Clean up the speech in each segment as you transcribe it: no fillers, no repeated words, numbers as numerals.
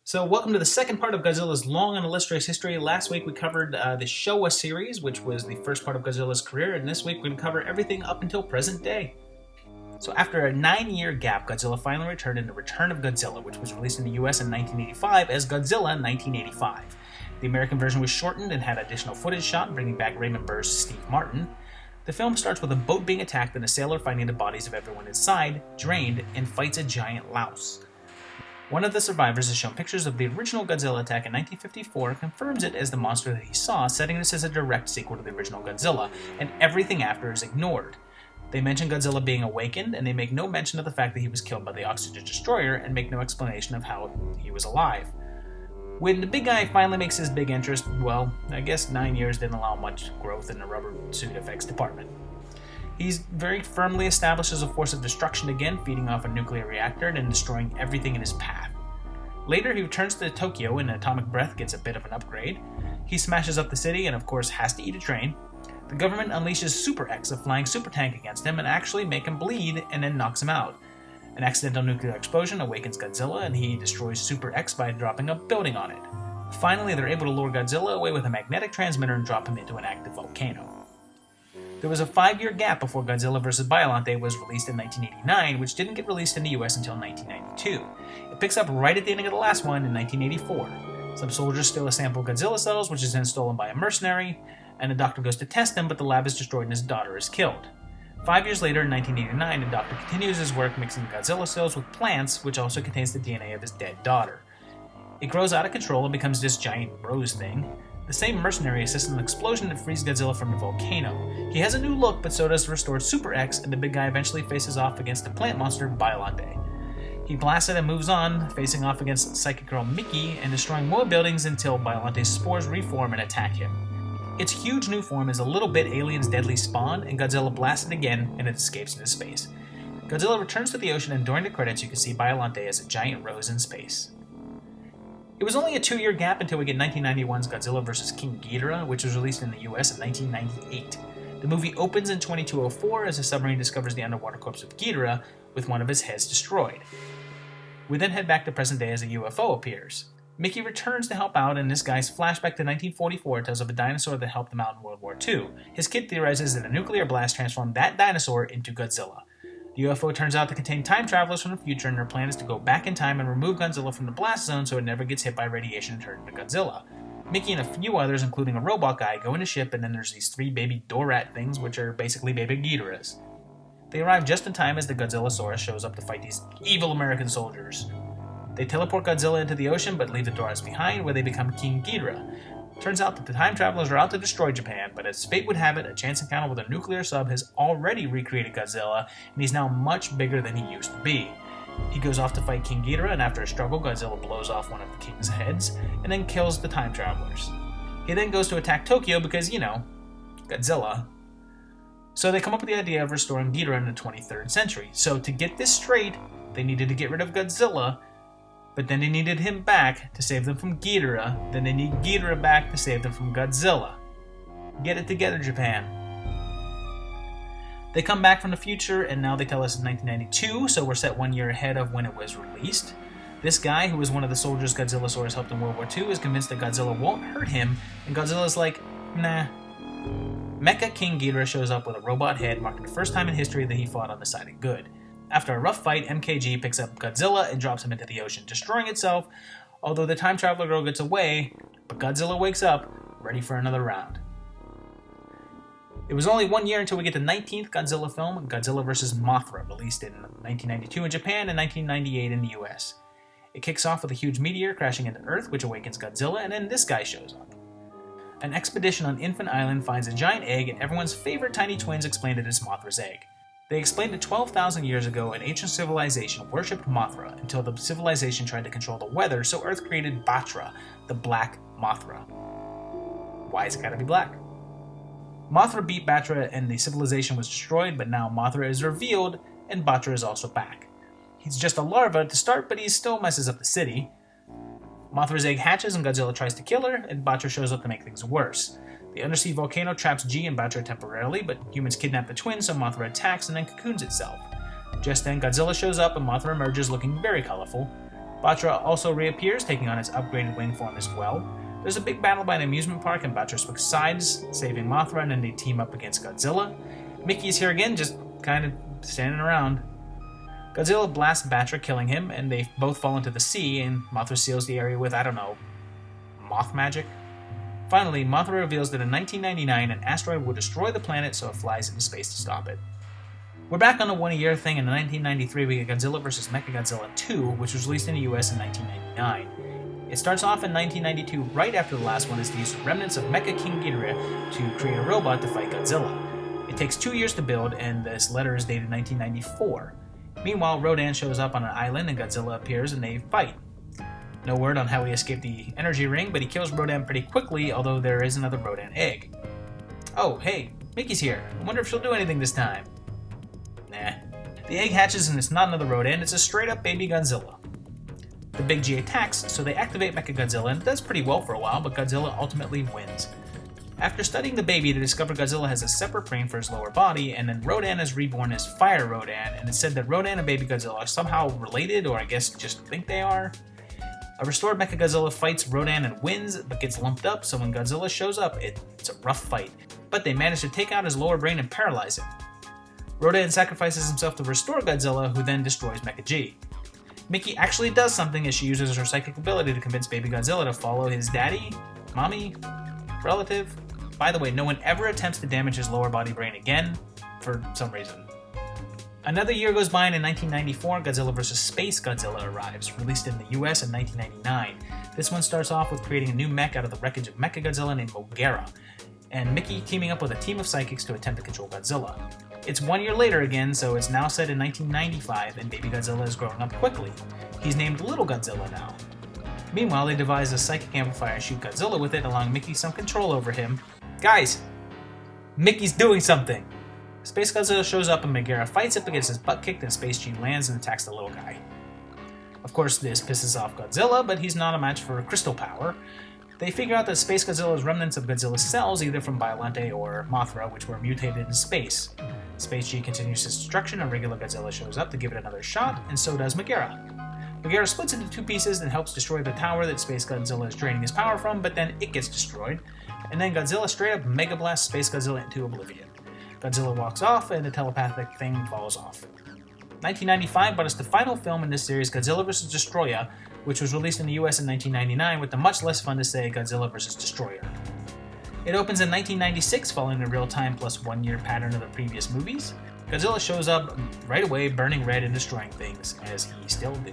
So welcome to the second part of Godzilla's long and illustrious history. Last week we covered the Showa series, which was the first part of Godzilla's career, and this week we're going to cover everything up until present day. So after a 9-year gap, Godzilla finally returned in The Return of Godzilla, which was released in the US in 1985 as Godzilla 1985. The American version was shortened and had additional footage shot, bringing back Raymond Burr's Steve Martin. The film starts with a boat being attacked and a sailor finding the bodies of everyone inside, drained, and fights a giant louse. One of the survivors is shown pictures of the original Godzilla attack in 1954 and confirms it as the monster that he saw, setting this as a direct sequel to the original Godzilla, and everything after is ignored. They mention Godzilla being awakened, and they make no mention of the fact that he was killed by the oxygen destroyer, and make no explanation of how he was alive. When the big guy finally makes his big entrance, well, I guess 9 years didn't allow much growth in the rubber suit effects department. He's very firmly established as a force of destruction again, feeding off a nuclear reactor and destroying everything in his path. Later, he returns to Tokyo and Atomic Breath gets a bit of an upgrade. He smashes up the city and, of course, has to eat a train. The government unleashes Super X, a flying super tank, against him and actually make him bleed and then knocks him out. An accidental nuclear explosion awakens Godzilla and he destroys Super X by dropping a building on it. Finally, they're able to lure Godzilla away with a magnetic transmitter and drop him into an active volcano. There was a 5-year gap before Godzilla vs. Biollante was released in 1989, which didn't get released in the US until 1992. It picks up right at the end of the last one in 1984. Some soldiers steal a sample of Godzilla cells, which is then stolen by a mercenary, and the doctor goes to test them, but the lab is destroyed and his daughter is killed. 5 years later, in 1989, the doctor continues his work mixing Godzilla cells with plants, which also contains the DNA of his dead daughter. It grows out of control and becomes this giant rose thing. The same mercenary assists in an explosion that frees Godzilla from the volcano. He has a new look, but so does restored Super X, and the big guy eventually faces off against the plant monster Biollante. He blasts it and moves on, facing off against Psychic Girl Mickey and destroying more buildings until Biollante's spores reform and attack him. Its huge new form is a little bit Alien's deadly spawn, and Godzilla blasts it again and it escapes into space. Godzilla returns to the ocean, and during the credits you can see Biollante as a giant rose in space. It was only a 2-year gap until we get 1991's Godzilla vs. King Ghidorah, which was released in the US in 1998. The movie opens in 2204 as a submarine discovers the underwater corpse of Ghidorah with one of his heads destroyed. We then head back to present day as a UFO appears. Mickey returns to help out, and this guy's flashback to 1944 tells of a dinosaur that helped him out in World War II. His kid theorizes that a nuclear blast transformed that dinosaur into Godzilla. The UFO turns out to contain time travelers from the future, and their plan is to go back in time and remove Godzilla from the blast zone so it never gets hit by radiation and turned into Godzilla. Mickey and a few others, including a robot guy, go in a ship, and then there's these 3 baby Dorat things, which are basically baby Ghidorahs. They arrive just in time as the Godzillasaurus shows up to fight these evil American soldiers. They teleport Godzilla into the ocean, but leave the Dorats behind, where they become King Ghidorah. Turns out that the time travelers are out to destroy Japan, but as fate would have it, a chance encounter with a nuclear sub has already recreated Godzilla, and he's now much bigger than he used to be. He goes off to fight King Ghidorah, and after a struggle, Godzilla blows off one of the king's heads, and then kills the time travelers. He then goes to attack Tokyo because, Godzilla. So they come up with the idea of restoring Ghidorah in the 23rd century. So to get this straight, they needed to get rid of Godzilla, but then they needed him back to save them from Ghidorah, then they need Ghidorah back to save them from Godzilla. Get it together, Japan. They come back from the future, and now they tell us it's 1992, so we're set 1 year ahead of when it was released. This guy, who was one of the soldiers Godzillasaurus helped in World War II, is convinced that Godzilla won't hurt him, and Godzilla's like, nah. Mecha King Ghidorah shows up with a robot head, marking the first time in history that he fought on the side of good. After a rough fight, MKG picks up Godzilla and drops him into the ocean, destroying itself, although the time traveler girl gets away, but Godzilla wakes up, ready for another round. It was only 1 year until we get the 19th Godzilla film, Godzilla vs. Mothra, released in 1992 in Japan and 1998 in the US. It kicks off with a huge meteor crashing into Earth, which awakens Godzilla, and then this guy shows up. An expedition on Infant Island finds a giant egg, and everyone's favorite tiny twins explain it as Mothra's egg. They explained that 12,000 years ago, an ancient civilization worshipped Mothra until the civilization tried to control the weather, so Earth created Battra, the Black Mothra. Why is it gotta be black? Mothra beat Battra and the civilization was destroyed, but now Mothra is revealed, and Battra is also back. He's just a larva to start, but he still messes up the city. Mothra's egg hatches and Godzilla tries to kill her, and Battra shows up to make things worse. The undersea volcano traps G and Battra temporarily, but humans kidnap the twins, so Mothra attacks and then cocoons itself. Just then, Godzilla shows up and Mothra emerges looking very colorful. Battra also reappears, taking on its upgraded wing form as well. There's a big battle by an amusement park, and Battra switches sides, saving Mothra, and then they team up against Godzilla. Mickey's here again, just kind of standing around. Godzilla blasts Battra, killing him, and they both fall into the sea, and Mothra seals the area with, I don't know, moth magic? Finally, Mothra reveals that in 1999 an asteroid will destroy the planet, so it flies into space to stop it. We're back on the one-a-year thing, and in 1993 we get Godzilla vs. MechaGodzilla 2, which was released in the US in 1999. It starts off in 1992, right after the last one, as they use remnants of Mecha King Ghidorah to create a robot to fight Godzilla. It takes 2 years to build, and this letter is dated 1994. Meanwhile, Rodan shows up on an island and Godzilla appears and they fight. No word on how he escaped the energy ring, but he kills Rodan pretty quickly, although there is another Rodan egg. Oh, hey, Mickey's here. I wonder if she'll do anything this time. Nah. The egg hatches and it's not another Rodan, it's a straight up baby Godzilla. The Big G attacks, so they activate MechaGodzilla, and it does pretty well for a while, but Godzilla ultimately wins. After studying the baby, they discover Godzilla has a separate brain for his lower body, and then Rodan is reborn as Fire Rodan, and it's said that Rodan and Baby Godzilla are somehow related, or I guess just think they are. A restored MechaGodzilla fights Rodan and wins, but gets lumped up, so when Godzilla shows up, it's a rough fight. But they manage to take out his lower brain and paralyze him. Rodan sacrifices himself to restore Godzilla, who then destroys Mecha G. Mickey actually does something as she uses her psychic ability to convince Baby Godzilla to follow his daddy, mommy, relative. By the way, no one ever attempts to damage his lower body brain again, for some reason. Another year goes by, and in 1994, Godzilla vs. Space Godzilla arrives, released in the US in 1999. This one starts off with creating a new mech out of the wreckage of MechaGodzilla named Megaguirus, and Mickey teaming up with a team of psychics to attempt to control Godzilla. It's 1 year later again, so it's now set in 1995, and Baby Godzilla is growing up quickly. He's named Little Godzilla now. Meanwhile, they devise a psychic amplifier and shoot Godzilla with it, allowing Mickey some control over him. Guys! Mickey's doing something! Space Godzilla shows up and Megaguirus fights up, gets his butt kicked, and Space G lands and attacks the little guy. Of course, this pisses off Godzilla, but he's not a match for crystal power. They figure out that Space Godzilla is remnants of Godzilla's cells, either from Biollante or Mothra, which were mutated in space. Space G continues his destruction, and regular Godzilla shows up to give it another shot, and so does Megaguirus. Megaguirus splits into two pieces and helps destroy the tower that Space Godzilla is draining his power from, but then it gets destroyed, and then Godzilla straight up Mega Blasts Space Godzilla into oblivion. Godzilla walks off, and the telepathic thing falls off. 1995 brought us the final film in this series, Godzilla vs. Destroyer, which was released in the US in 1999 with the much less fun to say Godzilla vs. Destroyer. It opens in 1996, following the real-time plus 1 year pattern of the previous movies. Godzilla shows up right away, burning red and destroying things, as he still do.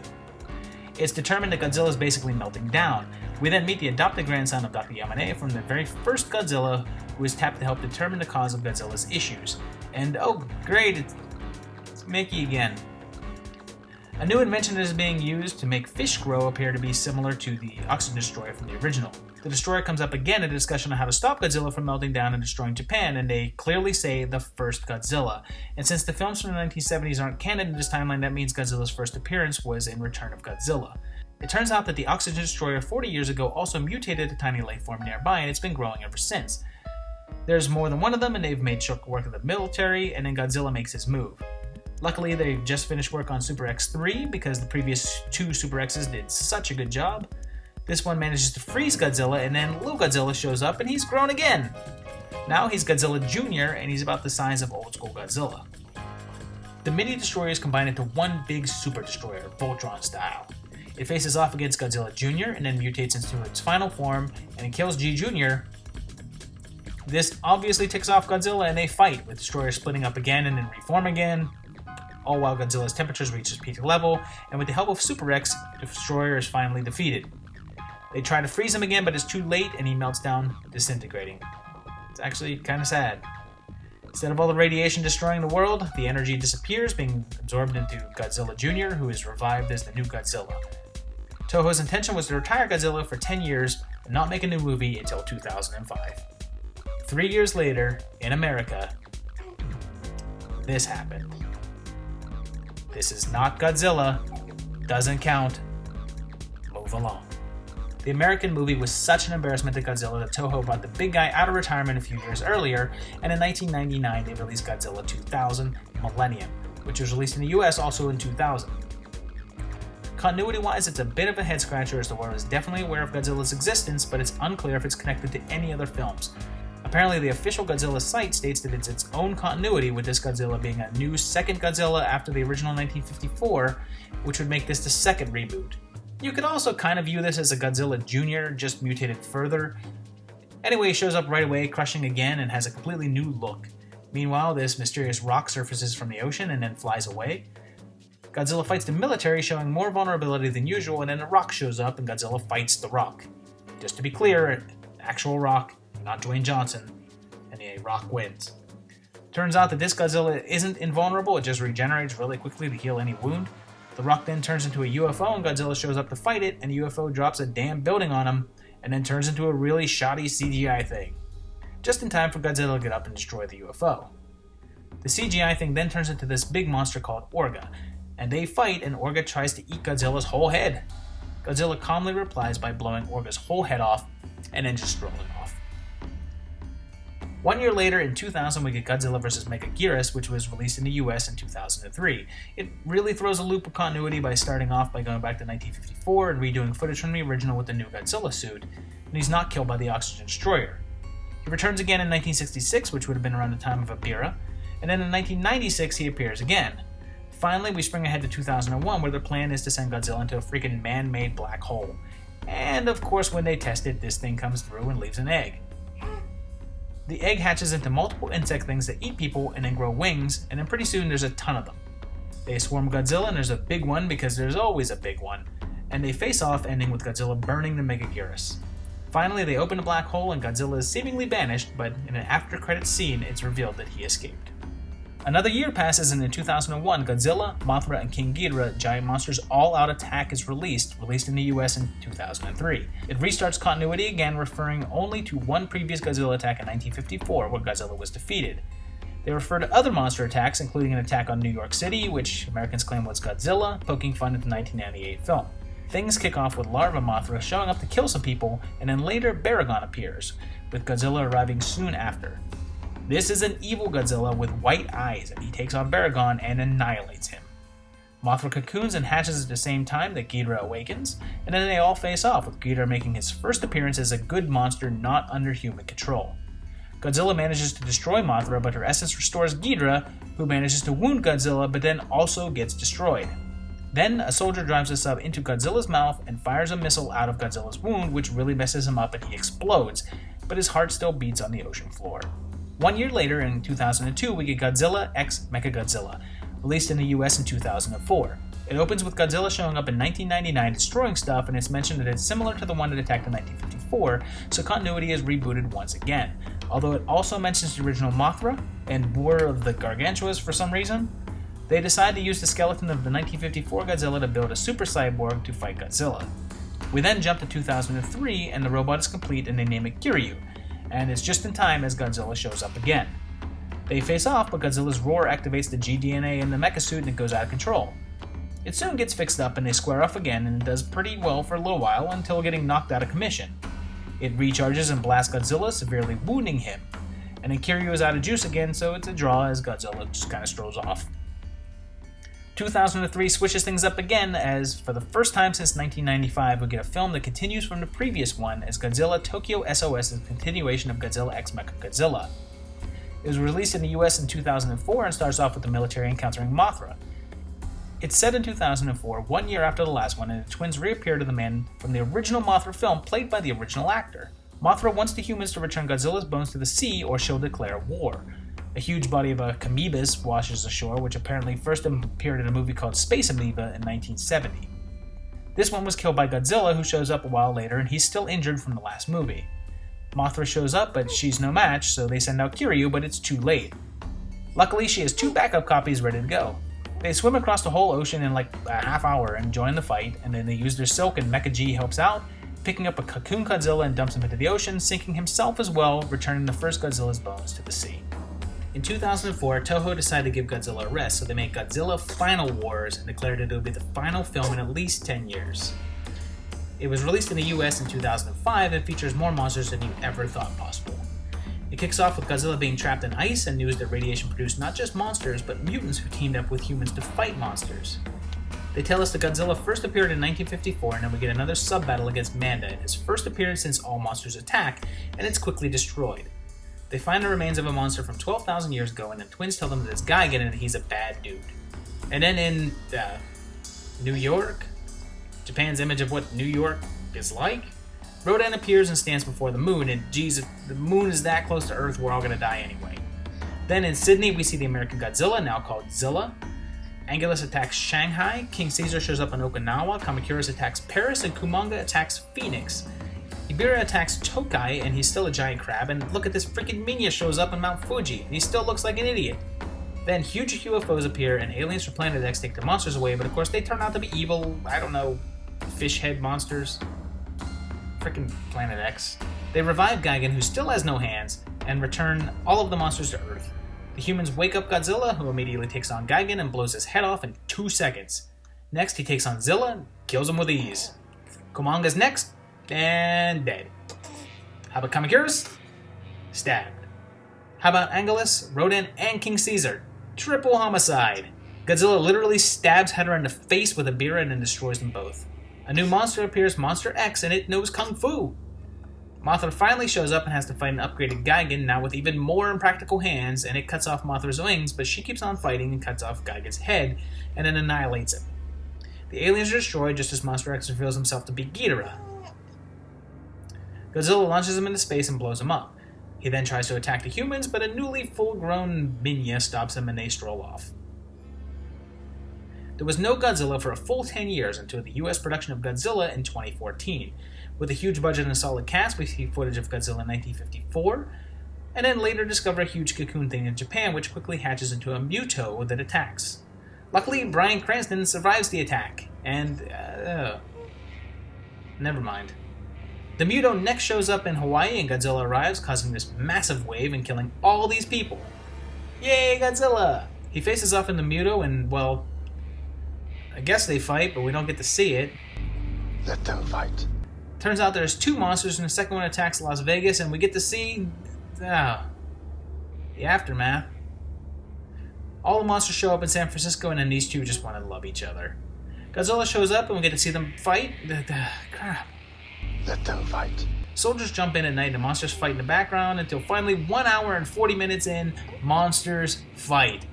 It's determined that Godzilla is basically melting down. We then meet the adopted grandson of Dr. Yamane from the very first Godzilla, who is tapped to help determine the cause of Godzilla's issues. And oh great, it's Mickey again. A new invention that is being used to make fish grow appear to be similar to the Oxygen Destroyer from the original. The Destroyer comes up again in a discussion on how to stop Godzilla from melting down and destroying Japan, and they clearly say the first Godzilla. And since the films from the 1970s aren't canon in this timeline, that means Godzilla's first appearance was in Return of Godzilla. It turns out that the Oxygen Destroyer 40 years ago also mutated a tiny life form nearby, and it's been growing ever since. There's more than one of them, and they've made short work of the military, and then Godzilla makes his move. Luckily, they've just finished work on Super X3 because the previous two Super X's did such a good job. This one manages to freeze Godzilla, and then Little Godzilla shows up and he's grown again. Now he's Godzilla Jr., and he's about the size of old school Godzilla. The mini destroyers combine into one big super destroyer, Voltron style. It faces off against Godzilla Jr. and then mutates into its final form, and it kills G Jr. This obviously ticks off Godzilla, and they fight, with destroyers splitting up again and then reform again. All while Godzilla's temperatures reach its peak level, and with the help of Super X, the destroyer is finally defeated. They try to freeze him again, but it's too late, and he melts down, disintegrating. It's actually kind of sad. Instead of all the radiation destroying the world, the energy disappears, being absorbed into Godzilla Jr., who is revived as the new Godzilla. Toho's intention was to retire Godzilla for 10 years and not make a new movie until 2005. 3 years later, in America, this happened. This is not Godzilla. Doesn't count. Move along. The American movie was such an embarrassment to Godzilla that Toho brought the big guy out of retirement a few years earlier, and in 1999 they released Godzilla 2000 Millennium, which was released in the US also in 2000. Continuity-wise, it's a bit of a head-scratcher as the world is definitely aware of Godzilla's existence, but it's unclear if it's connected to any other films. Apparently, the official Godzilla site states that it's its own continuity, with this Godzilla being a new second Godzilla after the original 1954, which would make this the second reboot. You could also kind of view this as a Godzilla Jr., just mutated further. Anyway, he shows up right away, crushing again, and has a completely new look. Meanwhile, this mysterious rock surfaces from the ocean and then flies away. Godzilla fights the military, showing more vulnerability than usual, and then a rock shows up and Godzilla fights the rock. Just to be clear, actual rock, not Dwayne Johnson, and the rock wins. Turns out that this Godzilla isn't invulnerable, it just regenerates really quickly to heal any wound. The rock then turns into a UFO and Godzilla shows up to fight it, and the UFO drops a damn building on him, and then turns into a really shoddy CGI thing. Just in time for Godzilla to get up and destroy the UFO. The CGI thing then turns into this big monster called Orga, and they fight, and Orga tries to eat Godzilla's whole head. Godzilla calmly replies by blowing Orga's whole head off, and then just strolling off. 1 year later, in 2000, we get Godzilla vs. Megaguirus, which was released in the US in 2003. It really throws a loop of continuity by starting off by going back to 1954 and redoing footage from the original with the new Godzilla suit, and he's not killed by the Oxygen Destroyer. He returns again in 1966, which would have been around the time of Abira, and then in 1996 he appears again. Finally, we spring ahead to 2001, where the plan is to send Godzilla into a freaking man-made black hole. And of course, when they test it, this thing comes through and leaves an egg. The egg hatches into multiple insect things that eat people and then grow wings, and then pretty soon there's a ton of them. They swarm Godzilla, and there's a big one because there's always a big one, and they face off, ending with Godzilla burning the Megaguirus. Finally, they open a black hole and Godzilla is seemingly banished, but in an after-credits scene, it's revealed that he escaped. Another year passes, and in 2001, Godzilla, Mothra, and King Ghidorah, Giant Monster's All-Out Attack is released in the US in 2003. It restarts continuity again, referring only to one previous Godzilla attack in 1954, where Godzilla was defeated. They refer to other monster attacks, including an attack on New York City, which Americans claim was Godzilla, poking fun at the 1998 film. Things kick off with Larva Mothra showing up to kill some people, and then later Baragon appears, with Godzilla arriving soon after. This is an evil Godzilla with white eyes, and he takes on Baragon and annihilates him. Mothra cocoons and hatches at the same time that Ghidorah awakens, and then they all face off, with Ghidorah making his first appearance as a good monster not under human control. Godzilla manages to destroy Mothra, but her essence restores Ghidorah, who manages to wound Godzilla but then also gets destroyed. Then, a soldier drives a sub into Godzilla's mouth and fires a missile out of Godzilla's wound, which really messes him up and he explodes, but his heart still beats on the ocean floor. 1 year later, in 2002, we get Godzilla x MechaGodzilla, released in the US in 2004. It opens with Godzilla showing up in 1999 destroying stuff, and it's mentioned that it's similar to the one that attacked in 1954, so continuity is rebooted once again. Although it also mentions the original Mothra and War of the Gargantuas for some reason, they decide to use the skeleton of the 1954 Godzilla to build a super cyborg to fight Godzilla. We then jump to 2003, and the robot is complete and they name it Kiryu, and it's just in time as Godzilla shows up again. They face off, but Godzilla's roar activates the G-DNA in the mecha suit and it goes out of control. It soon gets fixed up and they square off again, and it does pretty well for a little while until getting knocked out of commission. It recharges and blasts Godzilla, severely wounding him. And then Kiryu is out of juice again, so it's a draw as Godzilla just kind of strolls off. 2003 switches things up again, as for the first time since 1995 we get a film that continues from the previous one as Godzilla Tokyo SOS is a continuation of Godzilla x MechaGodzilla. It was released in the US in 2004 and starts off with the military encountering Mothra. It's set in 2004, 1 year after the last one, and the twins reappear to the man from the original Mothra film played by the original actor. Mothra wants the humans to return Godzilla's bones to the sea or she'll declare war. A huge body of amoebas washes ashore, which apparently first appeared in a movie called Space Amoeba in 1970. This one was killed by Godzilla, who shows up a while later, and he's still injured from the last movie. Mothra shows up, but she's no match, so they send out Kiryu, but it's too late. Luckily, she has 2 backup copies ready to go. They swim across the whole ocean in like a half hour and join the fight, and then they use their silk and Mecha G helps out, picking up a cocoon Godzilla and dumps him into the ocean, sinking himself as well, returning the first Godzilla's bones to the sea. In 2004, Toho decided to give Godzilla a rest, so they made Godzilla Final Wars and declared it would be the final film in at least 10 years. It was released in the US in 2005 and features more monsters than you ever thought possible. It kicks off with Godzilla being trapped in ice and news that radiation produced not just monsters, but mutants who teamed up with humans to fight monsters. They tell us that Godzilla first appeared in 1954, and then we get another sub-battle against Manda in his first appearance since all monsters attack, and it's quickly destroyed. They find the remains of a monster from 12,000 years ago, and the twins tell them that it's Gigan and he's a bad dude. And then in New York, Japan's image of what New York is like, Rodan appears and stands before the moon, and geez, if the moon is that close to Earth, we're all gonna die anyway. Then in Sydney, we see the American Godzilla, now called Zilla. Angulus attacks Shanghai, King Caesar shows up on Okinawa, Kamacuras attacks Paris, and Kumanga attacks Phoenix. Ibira attacks Tokai, and he's still a giant crab, and look at this freaking Minya shows up on Mount Fuji, and he still looks like an idiot. Then huge UFOs appear, and aliens from Planet X take the monsters away, but of course they turn out to be evil, I don't know, fish head monsters. Freaking Planet X. They revive Gigan, who still has no hands, and return all of the monsters to Earth. The humans wake up Godzilla, who immediately takes on Gigan and blows his head off in 2 seconds. Next, he takes on Zilla and kills him with ease. Kumanga's next, and dead. How about Kamacuras? Stabbed. How about Angulus, Rodan, and King Caesar? Triple homicide. Godzilla literally stabs Hedorah in the face with a Ibira and then destroys them both. A new monster appears, Monster X, and it knows Kung Fu. Mothra finally shows up and has to fight an upgraded Gigan, now with even more impractical hands, and it cuts off Mothra's wings, but she keeps on fighting and cuts off Gigan's head, and then annihilates him. The aliens are destroyed just as Monster X reveals himself to be Ghidorah. Godzilla launches him into space and blows him up. He then tries to attack the humans, but a newly full-grown Minya stops him and they stroll off. There was no Godzilla for a full 10 years until the US production of Godzilla in 2014. With a huge budget and a solid cast, we see footage of Godzilla in 1954, and then later discover a huge cocoon thing in Japan, which quickly hatches into a Muto that attacks. Luckily, Bryan Cranston survives the attack, and never mind. The Muto next shows up in Hawaii, and Godzilla arrives, causing this massive wave and killing all these people. Yay, Godzilla! He faces off in the Muto, and, well, I guess they fight, but we don't get to see it. Let them fight. Turns out there's 2 monsters, and the second one attacks Las Vegas, and we get to see the aftermath. All the monsters show up in San Francisco, and then these 2 just want to love each other. Godzilla shows up, and we get to see them fight. Crap. Let them fight. Soldiers jump in at night, and the monsters fight in the background until finally 1 hour and 40 minutes in, monsters fight.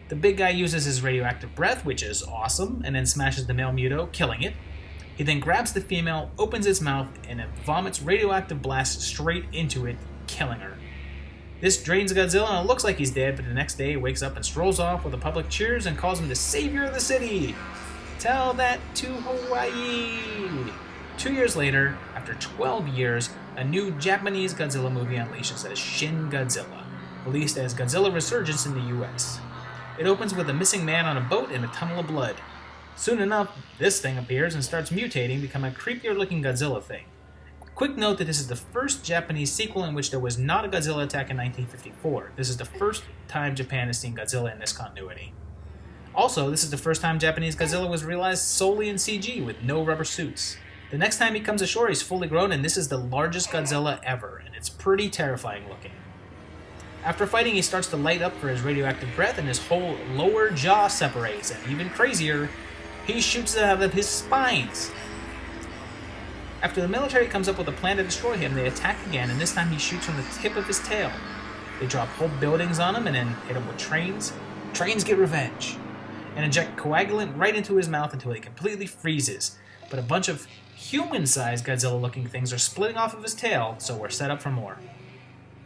The big guy uses his radioactive breath, which is awesome, and then smashes the male Muto, killing it. He then grabs the female, opens its mouth, and it vomits radioactive blast straight into it, killing her. This drains Godzilla, and it looks like he's dead, but the next day he wakes up and strolls off while the public cheers and calls him the savior of the city. Tell that to Hawaii! 2 years later, after 12 years, a new Japanese Godzilla movie unleashes as Shin Godzilla, released as Godzilla Resurgence in the US. It opens with a missing man on a boat in a tunnel of blood. Soon enough, this thing appears and starts mutating, becoming a creepier-looking Godzilla thing. Quick note that this is the first Japanese sequel in which there was not a Godzilla attack in 1954. This is the first time Japan has seen Godzilla in this continuity. Also, this is the first time Japanese Godzilla was realized solely in CG, with no rubber suits. The next time he comes ashore, he's fully grown, and this is the largest Godzilla ever, and it's pretty terrifying looking. After fighting, he starts to light up for his radioactive breath, and his whole lower jaw separates, and even crazier, he shoots out of his spines. After the military comes up with a plan to destroy him, they attack again, and this time he shoots from the tip of his tail. They drop whole buildings on him and then hit him with trains. Trains get revenge. And inject coagulant right into his mouth until he completely freezes. But a bunch of human-sized Godzilla-looking things are splitting off of his tail, so we're set up for more.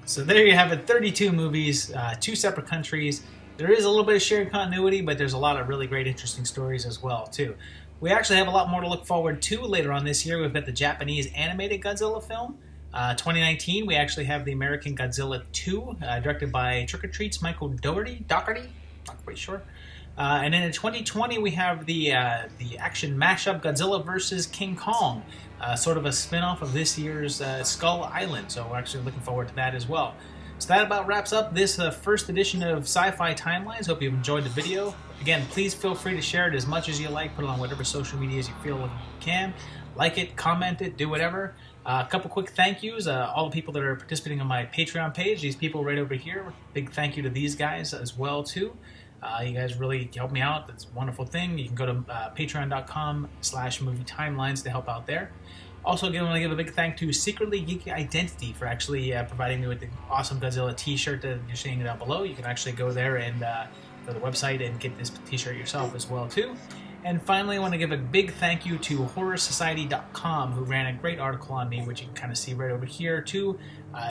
So there you have it, 32 movies, 2 separate countries. There is a little bit of shared continuity, but there's a lot of really great, interesting stories as well, too. We actually have a lot more to look forward to later on this year. We've got the Japanese animated Godzilla film. 2019, we actually have the American Godzilla 2, directed by Trick or Treat's Michael Dougherty? Not quite sure. And then in 2020, we have the action mashup Godzilla vs. King Kong, sort of a spin-off of this year's Skull Island. So we're actually looking forward to that as well. So that about wraps up this first edition of Sci-Fi Timelines. Hope you've enjoyed the video. Again, please feel free to share it as much as you like. Put it on whatever social medias you feel you can. Like it, comment it, do whatever. A couple quick thank yous. All the people that are participating on my Patreon page. These people right over here. Big thank you to these guys as well, too. You guys really help me out. That's a wonderful thing. You can go to patreon.com/movietimelines to help out there. Also, I want to give a big thank to Secretly Geeky Identity for actually providing me with the awesome Godzilla t-shirt that you're seeing down below. You can actually go there and go to the website and get this t-shirt yourself as well, too. And finally, I want to give a big thank you to HorrorSociety.com, who ran a great article on me, which you can kind of see right over here, too.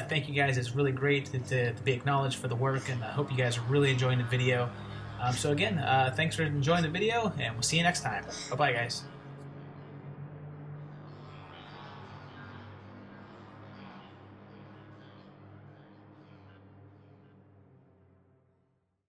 Thank you guys. It's really great to be acknowledged for the work, and I hope you guys are really enjoying the video. So again, thanks for enjoying the video, and we'll see you next time. Bye-bye, guys.